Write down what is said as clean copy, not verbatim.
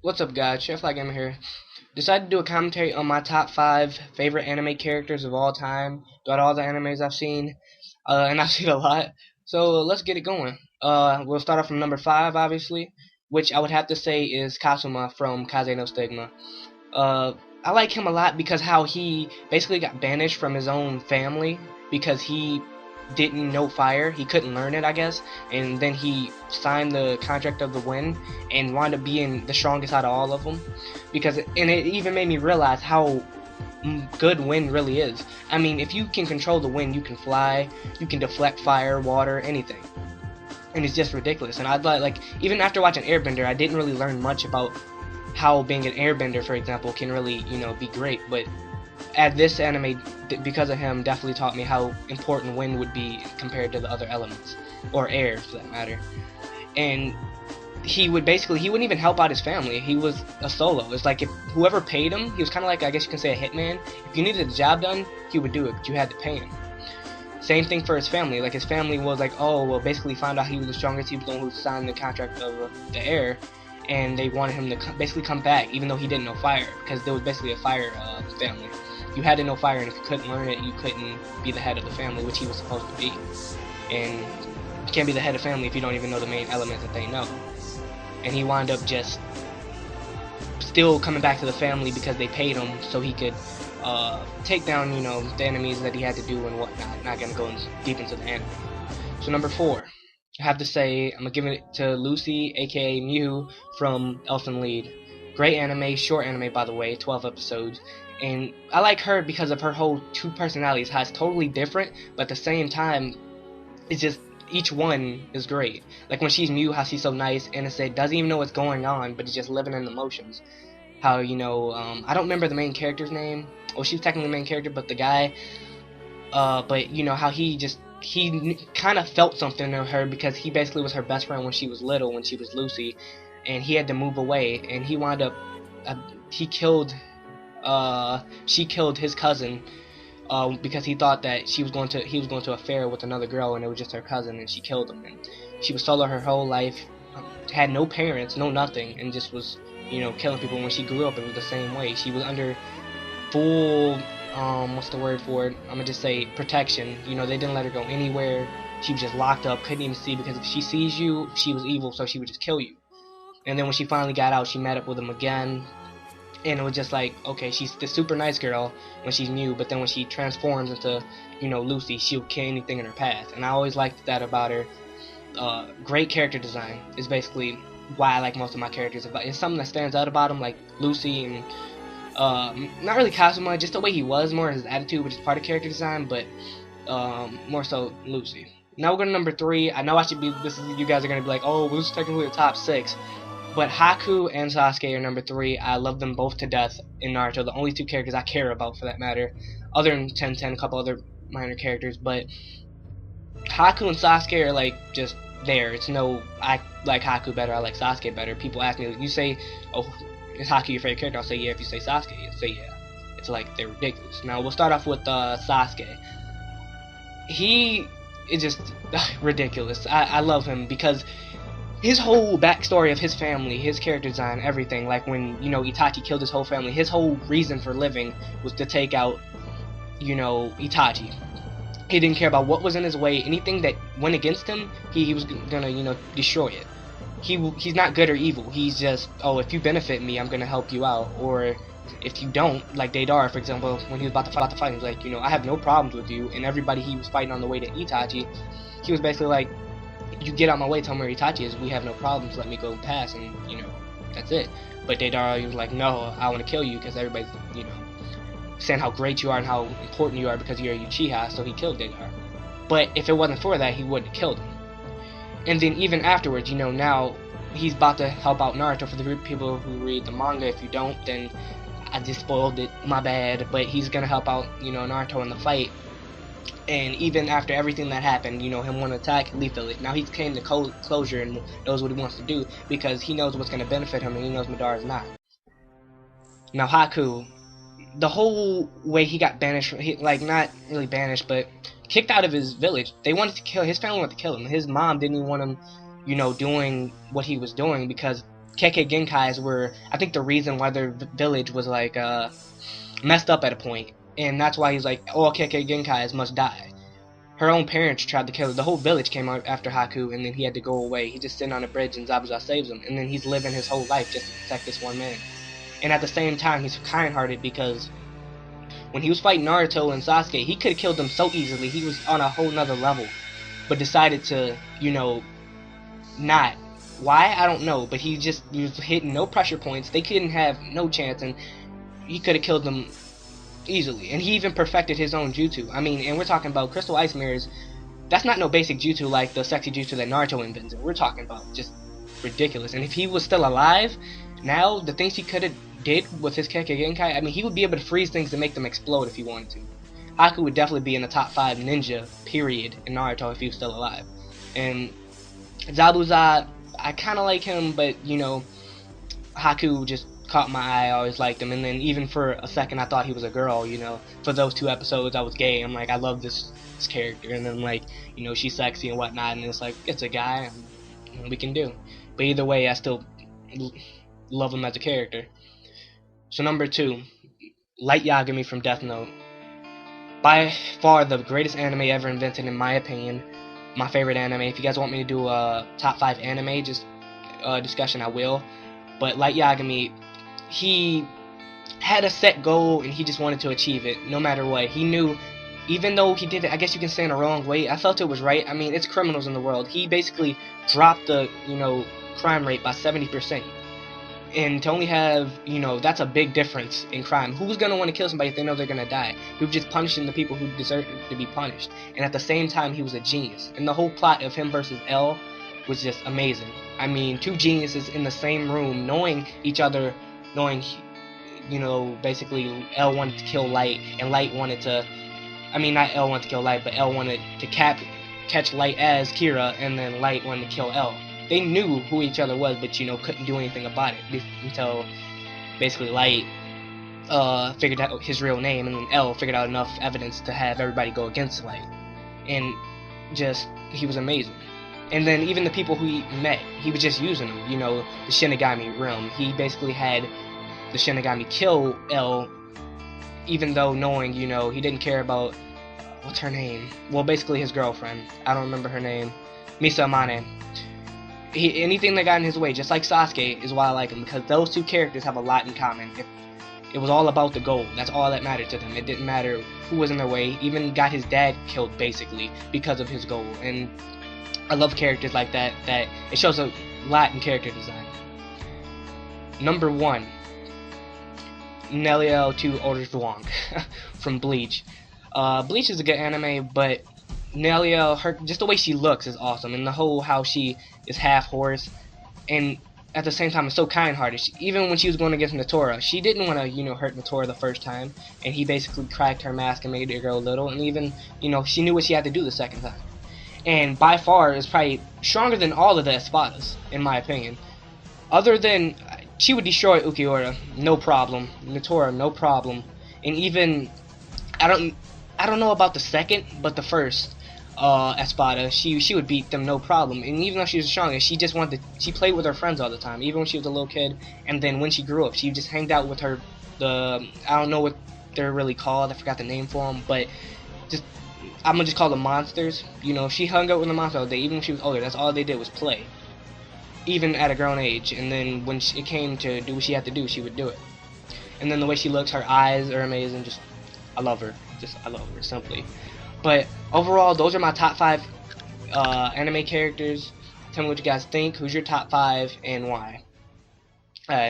What's up, guys? Chef Yagami here. Decided to do a commentary on my top 5 favorite anime characters of all time, throughout all the animes I've seen, and I've seen a lot. So let's get it going. We'll start off from number 5, obviously, which I would have to say is Kasuma from Kazo Stigma. Uh, I like him a lot because how he basically got banished from his own family because he didn't know fire. He couldn't learn it, I guess. And then he signed the contract of the wind and wound up being the strongest out of all of them. And it even made me realize how good wind really is. I mean, if you can control the wind, you can fly, you can deflect fire, water, anything. And it's just ridiculous. And I'd like even after watching Airbender, I didn't really learn much about how being an airbender, for example, can really, be great. But at this anime, because of him, definitely taught me how important wind would be compared to the other elements, or air for that matter. And he wouldn't even help out his family. He was a solo. It's like if whoever paid him, he was kind of like, I guess you can say, a hitman. If you needed the job done, he would do it, but you had to pay him. Same thing for his family. Like, his family was like, oh, well, basically found out he was the strongest. He was the one who signed the contract of the air, and they wanted him to basically come back, even though he didn't know fire, because there was basically a fire family. You had to know fire, and if you couldn't learn it, you couldn't be the head of the family, which he was supposed to be. And you can't be the head of family if you don't even know the main elements that they know. And he wound up just still coming back to the family because they paid him so he could take down, the enemies that he had to do and whatnot. Not gonna go deep into the anime. So number 4. I have to say, I'm gonna give it to Lucy, aka Mew, from Elfen Lied. Great anime, short anime by the way, 12 episodes. And I like her because of her whole 2 personalities, how it's totally different, but at the same time, it's just, each one is great. Like when she's Mew, how she's so nice, innocent, doesn't even know what's going on, but is just living in the emotions. How, I don't remember the main character's name. Well, she's technically the main character, but the guy, but how he kind of felt something in her because he basically was her best friend when she was little, when she was Lucy, and he had to move away, and he wound up, she killed his cousin, because he thought that he was going to affair with another girl, and it was just her cousin, and she killed him. And she was solo her whole life, had no parents, no nothing, and just was, killing people. When she grew up, it was the same way. She was under full, what's the word for it? I'm gonna just say protection. They didn't let her go anywhere. She was just locked up, couldn't even see, because if she sees you, she was evil, so she would just kill you. And then when she finally got out, she met up with him again. And it was just like, okay, she's the super nice girl when she's Mew, but then when she transforms into, Lucy, she'll kill anything in her path. And I always liked that about her. Great character design is basically why I like most of my characters. It's something that stands out about them, like Lucy and not really Kazuma, just the way he was, more his attitude, which is part of character design, but more so Lucy. Now we're going to number 3. I know you guys are going to be like, oh, well, this is technically the top 6. But Haku and Sasuke are number 3. I love them both to death in Naruto. The only 2 characters I care about, for that matter, other than 10-10, a couple other minor characters. But Haku and Sasuke are like just there. It's no, I like Haku better, I like Sasuke better. People ask me, you say, oh, is Haku your favorite character? I'll say yeah. If you say Sasuke, I'll say yeah. It's like they're ridiculous. Now we'll start off with Sasuke. He is just ridiculous. I love him because his whole backstory of his family, his character design, everything, like when, Itachi killed his whole family, his whole reason for living was to take out, Itachi. He didn't care about what was in his way. Anything that went against him, he was gonna, destroy it. He's not good or evil. He's just, oh, if you benefit me, I'm gonna help you out. Or if you don't, like Deidara, for example, when he was about to fight, he was like, I have no problems with you. And everybody he was fighting on the way to Itachi, he was basically like, you get out my way, tell me where Itachi is, we have no problems, let me go pass, and, that's it. But Deidara, he was like, no, I want to kill you, because everybody's, saying how great you are and how important you are because you're a Uchiha, so he killed Deidara. But if it wasn't for that, he wouldn't have killed him. And then even afterwards, now, he's about to help out Naruto. For the people who read the manga. If you don't, then I just spoiled it, my bad. But he's gonna help out, Naruto in the fight. And even after everything that happened, him want to attack Leaf Village. Now he's came to closure and knows what he wants to do because he knows what's going to benefit him and he knows Madara's not. Now Haku, the whole way he got banished, not really banished, but kicked out of his village. They wanted to kill his family, wanted to kill him. His mom didn't even want him, doing what he was doing because Kekkei Genkais were, I think, the reason why their village was like messed up at a point, and that's why he's like, all Kekkei Genkais must die. Her own parents tried to kill her. The whole village came out after Haku, and then he had to go away. He's just sitting on a bridge, and Zabuza saves him, and then he's living his whole life just to protect this one man. And at the same time, he's kind-hearted because when he was fighting Naruto and Sasuke, he could have killed them so easily. He was on a whole nother level, but decided to, you know, not. Why? I don't know, but he was hitting no pressure points. They couldn't have no chance, and he could have killed them easily. And he even perfected his own jutsu. I mean, and we're talking about Crystal Ice Mirrors. That's not no basic jutsu like the sexy jutsu that Naruto invented. We're talking about just ridiculous. And if he was still alive, now the things he could have did with his Kekkei Genkai, I mean, he would be able to freeze things and make them explode if he wanted to. Haku would definitely be in the top 5 ninja, period, in Naruto if he was still alive. And Zabuza, I kind of like him, but, you know, Haku just caught my eye. I always liked him. And then even for a second, I thought he was a girl, you know. For those 2 episodes, I was gay. I'm like, I love this character. And then, like, you know, she's sexy and whatnot. And it's like, it's a guy, and we can do. But either way, I still love him as a character. So number 2, Light Yagami from Death Note. By far the greatest anime ever invented, in my opinion. My favorite anime. If you guys want me to do a top 5 anime discussion, I will. But Light Yagami, he had a set goal and he just wanted to achieve it no matter what. He knew, even though he did it, I guess you can say, in the wrong way, I felt it was right. I mean, it's criminals in the world. He basically dropped the, you know, crime rate by 70%. And to only have, you know, that's a big difference in crime. Who's going to want to kill somebody if they know they're going to die? He was just punishing the people who deserve to be punished. And at the same time, he was a genius. And the whole plot of him versus L was just amazing. I mean, 2 geniuses in the same room, knowing each other, knowing, you know, basically L wanted to kill Light, and Light wanted to, I mean, not L wanted to kill Light, but L wanted to catch Light as Kira, and then Light wanted to kill L. They knew who each other was, but, you know, couldn't do anything about it until basically Light figured out his real name, and then L figured out enough evidence to have everybody go against Light. And just, he was amazing. And then even the people who he met, he was just using them, you know, the Shinigami realm. He basically had the Shinigami kill L, even though knowing, you know, he didn't care about, what's her name? Well, basically his girlfriend. I don't remember her name. Misa Amane. Anything that got in his way, just like Sasuke, is why I like him, because those 2 characters have a lot in common. It was all about the goal. That's all that mattered to them. It didn't matter who was in their way. Even got his dad killed, basically, because of his goal. And I love characters like that, that it shows a lot in character design. Number 1, Neliel to Orzuang from Bleach. Bleach is a good anime, but Neliel, just the way she looks is awesome, and the whole how she is half horse, and at the same time is so kind-hearted. Even when she was going against Natora, she didn't want to, you know, hurt Natora the first time, and he basically cracked her mask and made her go little, and even, you know, she knew what she had to do the second time. And by far is probably stronger than all of the Espadas, in my opinion. Other than, she would destroy Ukiura, no problem. Natora, no problem. And even, I don't know about the second, but the first Espada, she would beat them no problem. And even though she was the strongest, she played with her friends all the time, even when she was a little kid. And then when she grew up, she just hanged out with I don't know what they're really called, I forgot the name for them, but I'm gonna just call them monsters. You know, she hung out with the monsters all day, even when she was older. That's all they did was play, even at a grown age. And then when it came to do what she had to do, she would do it. And then the way she looks, her eyes are amazing. I love her. I love her, simply. But overall, those are my top 5 anime characters. Tell me what you guys think. Who's your top 5 and why?